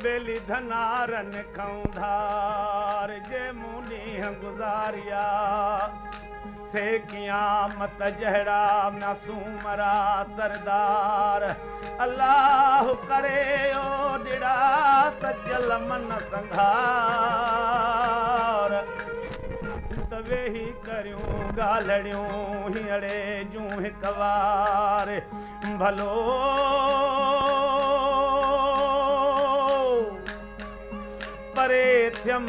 बेली धनारन खौंधार जे मुनी गुजारिया थे क़यामत जहड़ा मासूमरा सरदार अल्लाह करे ओ डिड़ा सचल मन संघार तवे ही करियूं गालड़ियूं हीअड़े जूं हिकु वार भलो परे थियम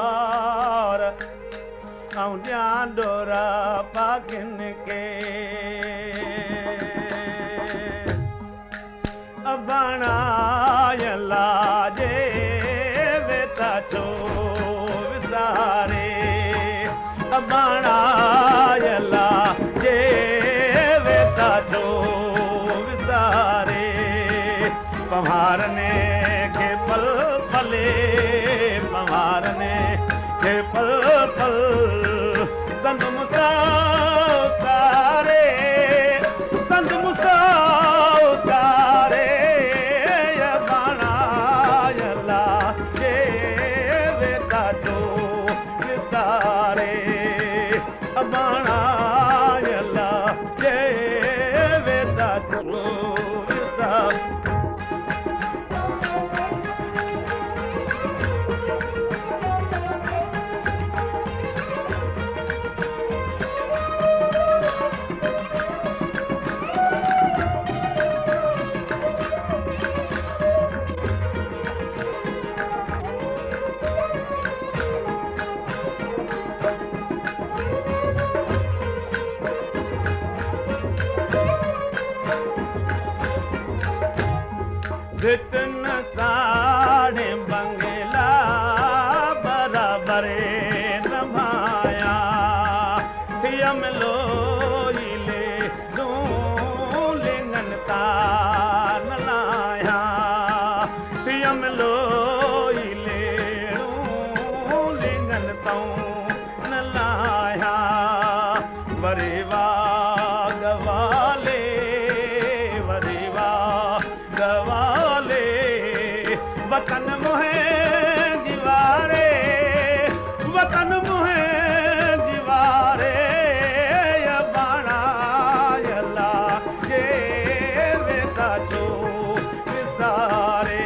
पवार ऐं ॾियां डोरा पाकिन के अबाणायला जे वेता छो विसारे अबाणायला जे वेता छो विसारे पवारने के पल पले पवारने के पल पल संग मुसारे संग मुसारे बाणायला जे वेता जो विसारे बाणायला जे वेता जो विसारे भिटन साड़े बंगला बराबरे नभाया थियम लोईले लिंगन तान लाया थियम लोईले लिंगन ताऊं न लाया वरेवा गवाले वरेवा गवाले वतन मुहे दीवारे वतन मुहे दीवारे बाणायला जे वेता जो विसारे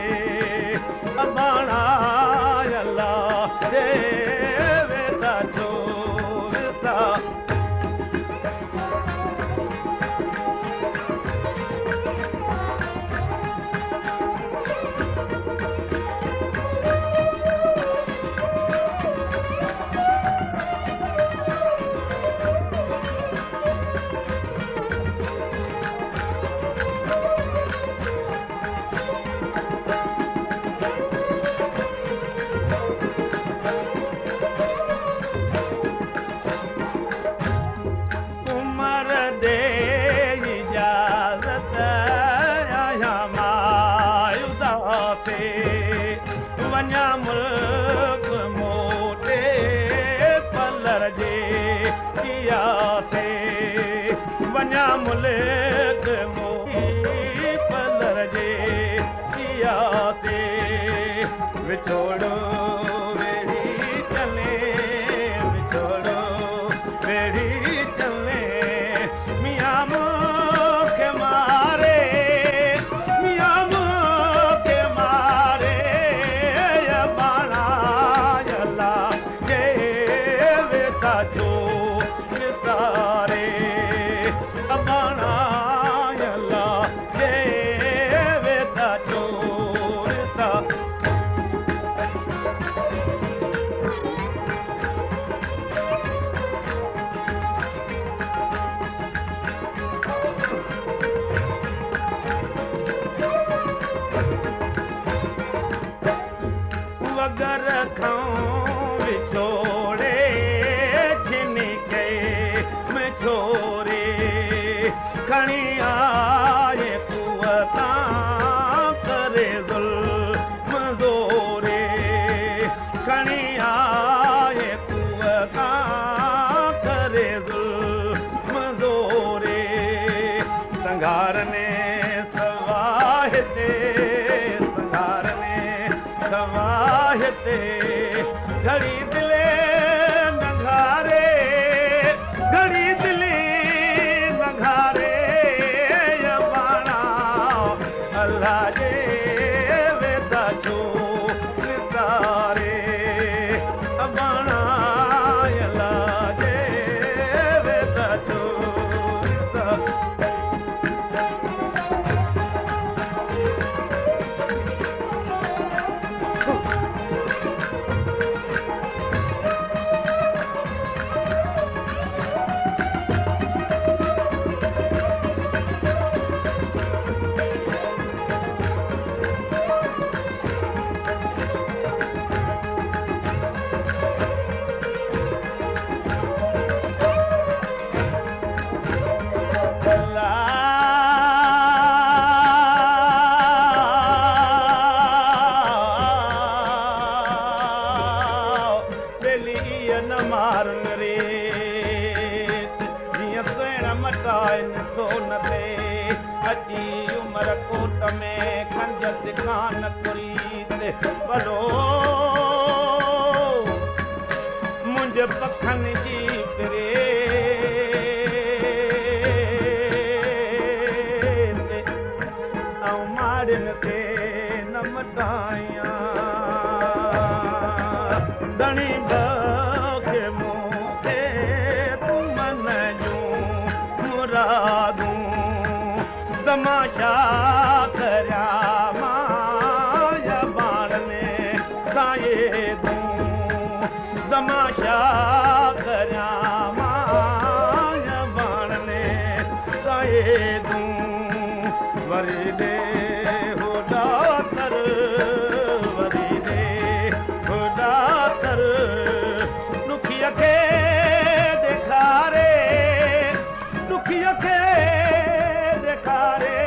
बाणायला जे वेता जो विसारे वञा मुल्क मोटे पलर जे किया थे वञा मुल्क मोटी पलर जे किया थे विछोड़ो वेड़ी चले विछोड़ो वेड़ी चले मियां मुखे मारे मियां मुखे मारे बाणायला जे वेता जो विसारे बाणायला जे वेता जो विसारे वगर खाऊं विछोड़े छिनी के में छोरे खणी आए कुवता करे ज़ुल्म ज़ोरे खणी आए कुवता करे ज़ुल्म ज़ोरे संघारने सवा ते संगारने सवाह ते घड़ी दिले नंगारे घड़ी दिली नंगारे बाणा अल्लाह जे वेदा छो नितारे बाणा अल्लाह जे वेदा छो उमर कोट में खंज दिखान तुरी भलो मुंहिंजे पखनि जी पिरे ऐं माड़ियुनि ते न मटायां धणी खे मूंखे तूं मन जूं मुरादूं तमाशा करिया माया बाणने साये दूं तमाशा करिया माया बाणने साये दूं वरी दे होदा कर वरी दे होदा कर दुखिया खे ॾेखारे दुखिया खे ॾेखारे